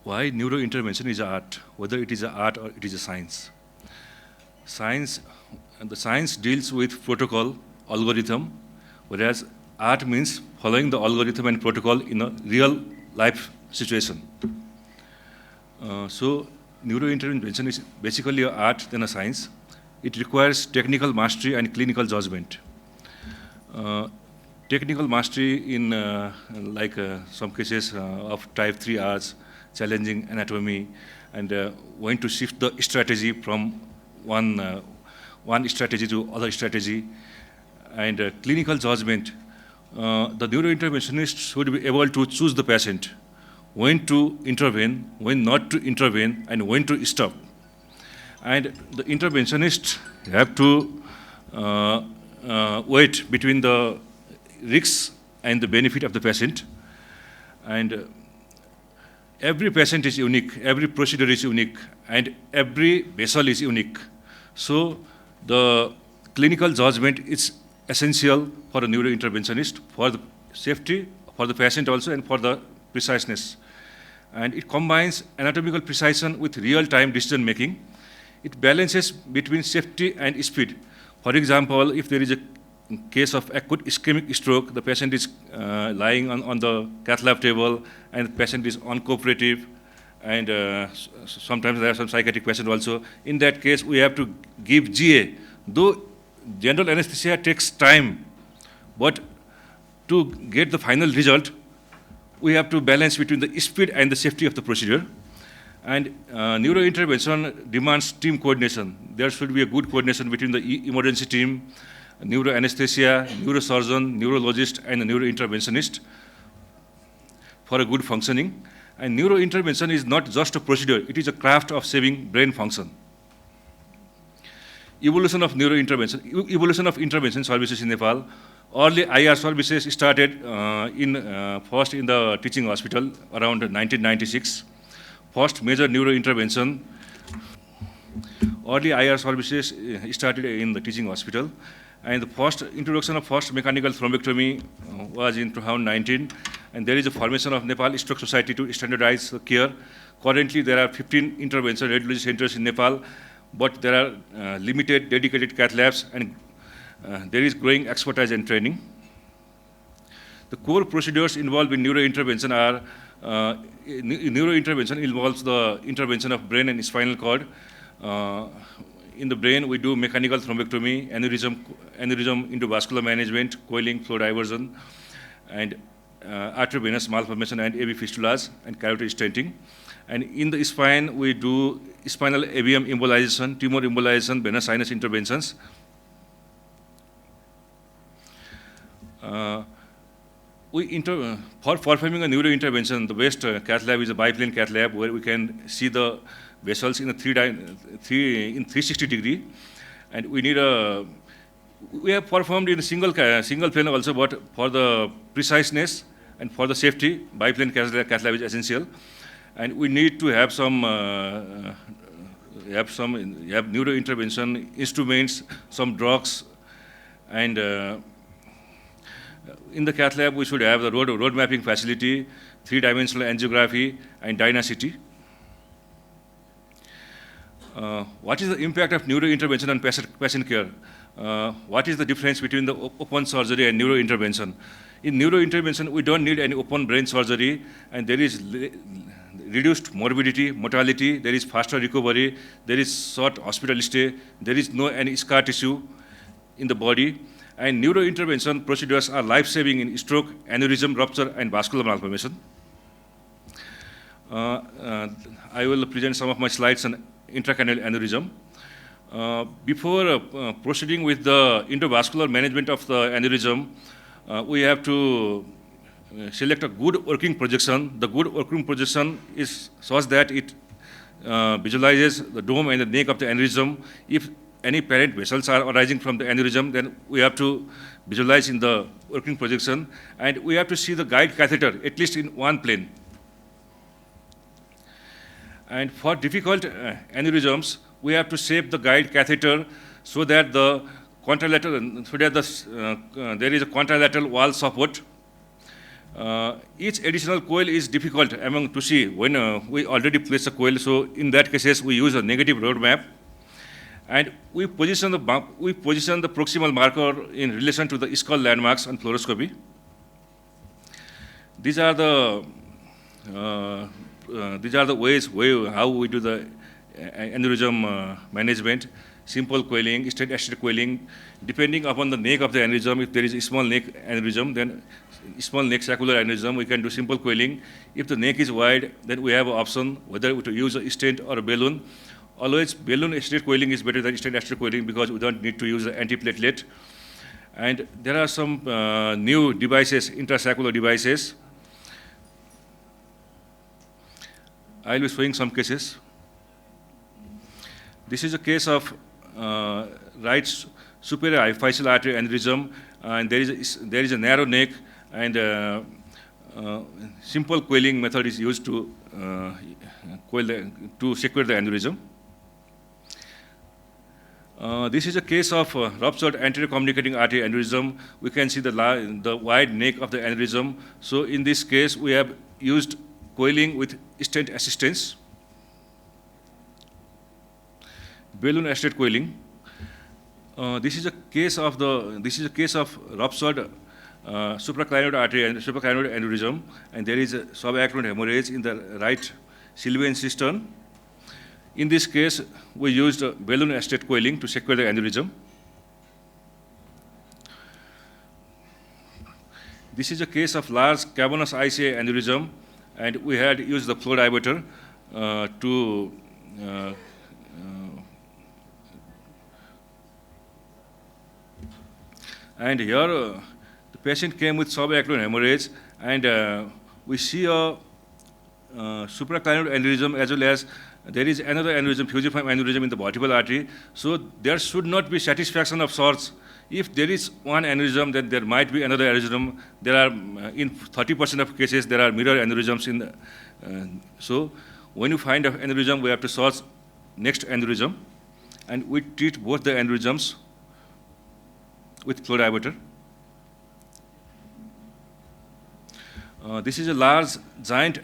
Why neurointervention is an art, whether it is an art or it is a science. Science, the science deals with protocol, algorithm, whereas art means following the algorithm and protocol in a real life situation. So neurointervention is basically an art than a science. It requires technical mastery and clinical judgment. Technical mastery in some cases of type 3 Rs, challenging anatomy, and when to shift the strategy from one strategy to other strategy, and clinical judgment. The neurointerventionist should be able to choose the patient, when to intervene, when not to intervene, and when to stop. And the interventionist have to wait between the risks and the benefit of the patient. And every patient is unique, every procedure is unique, and every vessel is unique. So the clinical judgment is essential for a neurointerventionist, for the safety, for the patient also, and for the preciseness. And it combines anatomical precision with real-time decision making. It balances between safety and speed. For example, if there is a case of acute ischemic stroke, the patient is lying on the cath lab table, and the patient is uncooperative, and sometimes there are some psychiatric patients also. In that case, we have to give GA. Though general anesthesia takes time, but to get the final result, we have to balance between the speed and the safety of the procedure. And neurointervention demands team coordination. There should be a good coordination between the emergency team, neuroanesthesia, neurosurgeon, neurologist, and a neurointerventionist for a good functioning. And neurointervention is not just a procedure, it is a craft of saving brain function. Evolution of neurointervention, evolution of intervention services in Nepal. Early IR services started first in the teaching hospital around 1996. First major neurointervention. Early IR services started in the teaching hospital. And the first introduction of first mechanical thrombectomy was in 2019. And there is a formation of Nepal Stroke Society to standardize the care. Currently, there are 15 intervention radiology centers in Nepal, but there are limited dedicated cath labs, and there is growing expertise and training. The core procedures involved in neurointervention are, neurointervention involves the intervention of brain and spinal cord. In the brain, we do mechanical thrombectomy, aneurysm endovascular management, coiling, flow diversion, and arteriovenous malformation and AV fistulas, and carotid stenting. And in the spine, we do spinal AVM embolization, tumor embolization, venous sinus interventions. For performing a neurointervention, the best cath lab is a biplane cath lab, where we can see the vessels in a 360 degree. And we need a, we have performed in a single plane also, but for the preciseness and for the safety, biplane cath lab is essential. And we need to have some neurointervention instruments, some drugs, and in the cath lab we should have the road mapping facility, 3-dimensional angiography, and Dynacity. What is the impact of neurointervention on patient care? What is the difference between the open surgery and neurointervention? In neurointervention, we don't need any open brain surgery, and there is reduced morbidity, mortality, there is faster recovery, there is short hospital stay, there is no any scar tissue in the body, and neurointervention procedures are life-saving in stroke, aneurysm, rupture, and vascular malformation. I will present some of my slides on intracranial aneurysm. Before proceeding with the endovascular management of the aneurysm, we have to select a good working projection. The good working projection is such that it visualizes the dome and the neck of the aneurysm. If any parent vessels are arising from the aneurysm, then we have to visualize in the working projection, and we have to see the guide catheter at least in one plane. And for difficult aneurysms, we have to shape the guide catheter so that the contralateral, there is a contralateral wall support, Each additional coil is difficult among to see when we already place a coil. So in that cases, we use a negative roadmap, and we position the proximal marker in relation to the skull landmarks on fluoroscopy. These are the ways how we do the aneurysm management. Simple coiling, stent-assisted coiling, depending upon the neck of the aneurysm. If there is a small neck aneurysm, then small neck saccular aneurysm, we can do simple coiling. If the neck is wide, then we have an option whether to use a stent or a balloon. Always balloon-assisted coiling is better than stent-assisted coiling because we don't need to use the antiplatelet. And there are some new devices, intrasaccular devices. I will be showing some cases. This is a case of right superior hypophyseal artery aneurysm, and there is a narrow neck, and simple coiling method is used to secure the aneurysm. This is a case of ruptured anterior communicating artery aneurysm. We can see the wide neck of the aneurysm. So in this case, we have used coiling with stent assistance. Balloon-assisted coiling. This is a case of ruptured supraclinoid artery and supraclinoid aneurysm, and there is a subarachnoid hemorrhage in the right Sylvian cistern. In this case, we used balloon-assisted coiling to secure the aneurysm. This is a case of large cavernous ICA aneurysm, and we had used the flow diverter to and here the patient came with subarachnoid hemorrhage, and we see a supraclinoid aneurysm as well as there is another aneurysm, fusiform aneurysm in the vertebral artery. So there should not be satisfaction of sorts. If there is one aneurysm, then there might be another aneurysm. There are, in 30% of cases, there are mirror aneurysms in the, so when you find an aneurysm, we have to search next aneurysm, and we treat both the aneurysms with flow diverter. This is a large giant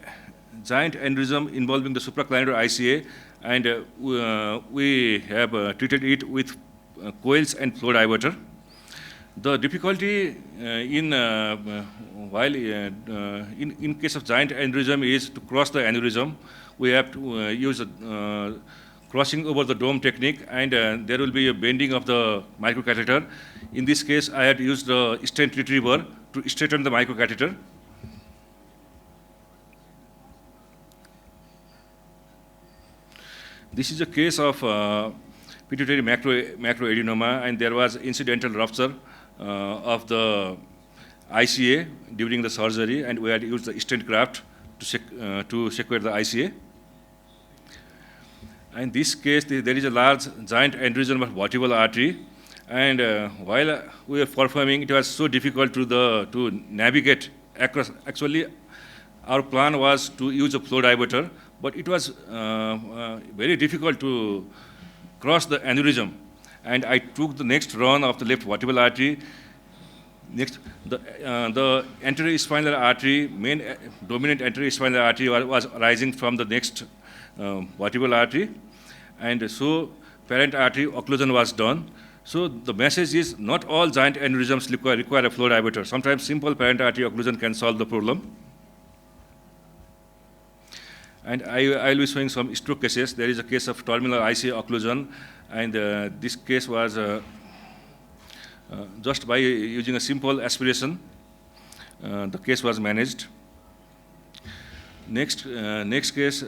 aneurysm involving the supraclinoid ICA, and we have treated it with coils and flow diverter. The difficulty in case of giant aneurysm is to cross the aneurysm. We have to use crossing over the dome technique, and there will be a bending of the microcatheter. In this case, I had used the stent retriever to straighten the microcatheter. This is a case of pituitary macroadenoma, and there was incidental rupture of the ICA during the surgery, and we had used the stent graft to secure the ICA. In this case, there is a large giant aneurysm of vertebral artery, and while we were performing, it was so difficult to navigate across. Actually, our plan was to use a flow diverter, but it was very difficult to cross the aneurysm. And I took the next run of the left vertebral artery. Next, the anterior spinal artery, main dominant anterior spinal artery was arising from the next vertebral artery. And so parent artery occlusion was done. So the message is not all giant aneurysms require a flow diverter. Sometimes simple parent artery occlusion can solve the problem. And I will be showing some stroke cases. There is a case of terminal ICA occlusion, and this case was just by using a simple aspiration, the case was managed. Next case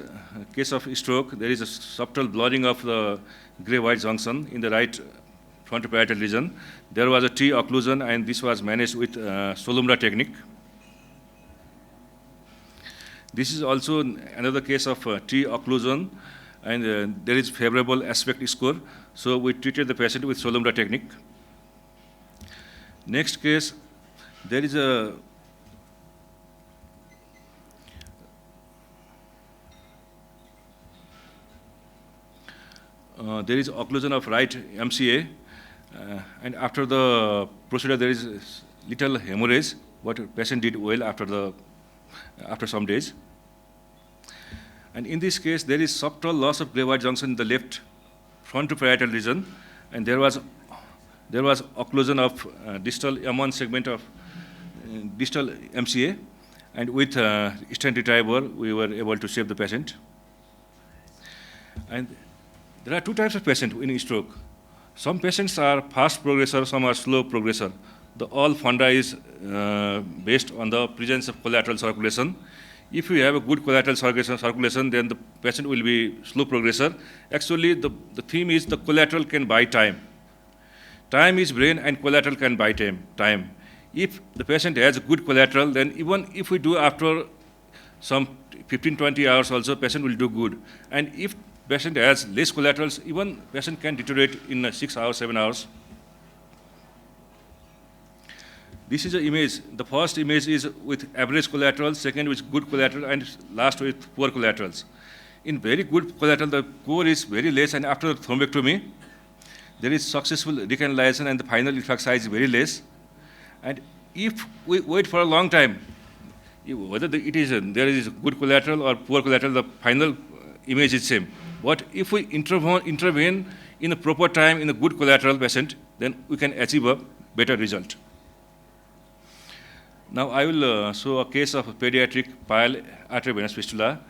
of stroke, there is a subtle blurring of the gray-white junction in the right frontoparietal region. There was a T occlusion, and this was managed with Solumra technique. This is also another case of T occlusion, and there is favorable aspect score. So we treated the patient with Solumra technique. Next case, there is a occlusion of right MCA, and after the procedure there is little hemorrhage but patient did well after some days. And in this case, there is subtle loss of Gray-White junction in the left frontoparietal region, and there was occlusion of distal M1 segment of distal MCA, and with stent retriever, we were able to save the patient. And there are two types of patients in stroke. Some patients are fast progressor, some are slow progressor. The all funda is based on the presence of collateral circulation. If you have a good collateral circulation, then the patient will be slow progressor. Actually, the theme is the collateral can buy time. Time is brain and collateral can buy time. If the patient has good collateral, then even if we do after some 15-20 hours also, patient will do good. And if patient has less collaterals, even patient can deteriorate in 6 hours, 7 hours. This is an image. The first image is with average collateral, second with good collateral, and last with poor collaterals. In very good collateral, the core is very less, and after thrombectomy, there is successful recanalization, and the final effect size is very less. And if we wait for a long time, whether there is good collateral or poor collateral, the final image is same. But if we intervene in a proper time in a good collateral patient, then we can achieve a better result. Now I will show a case of pediatric pial arteriovenous fistula.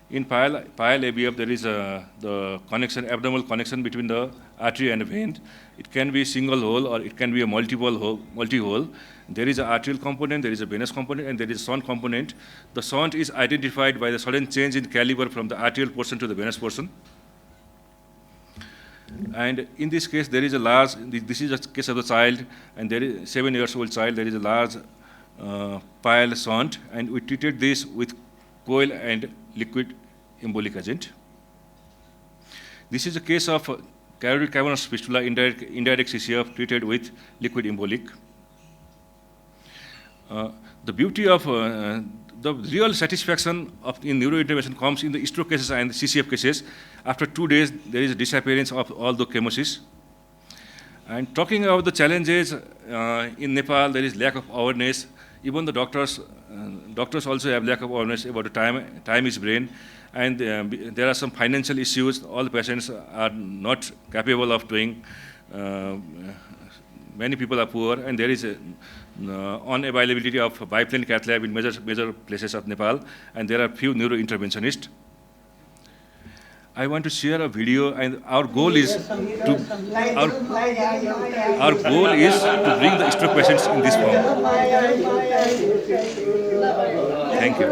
In pial AVF, there is the connection, abdominal connection between the artery and the vein. It can be single hole or it can be a multi-hole. There is an arterial component, there is a venous component, and there is a shunt component. The shunt is identified by the sudden change in caliber from the arterial portion to the venous portion. And in this case, there is a large, this is a case of the child, and there is 7 years old child, there is a large pial shunt, and we treated this with coil and liquid embolic agent. This is a case of carotid cavernous fistula, indirect CCF treated with liquid embolic. The beauty of the real satisfaction in neurointervention comes in the stroke cases and the CCF cases. After 2 days, there is a disappearance of all the chemosis. And talking about the challenges in Nepal, there is lack of awareness. Even the doctors also have lack of awareness about the time is brain, and there are some financial issues. All the patients are not capable of doing. Many people are poor, and there is unavailability of biplane cath lab in major places of Nepal, and there are few neurointerventionists. I want to share a video, and our goal is to bring the stroke patients in this form. Thank you.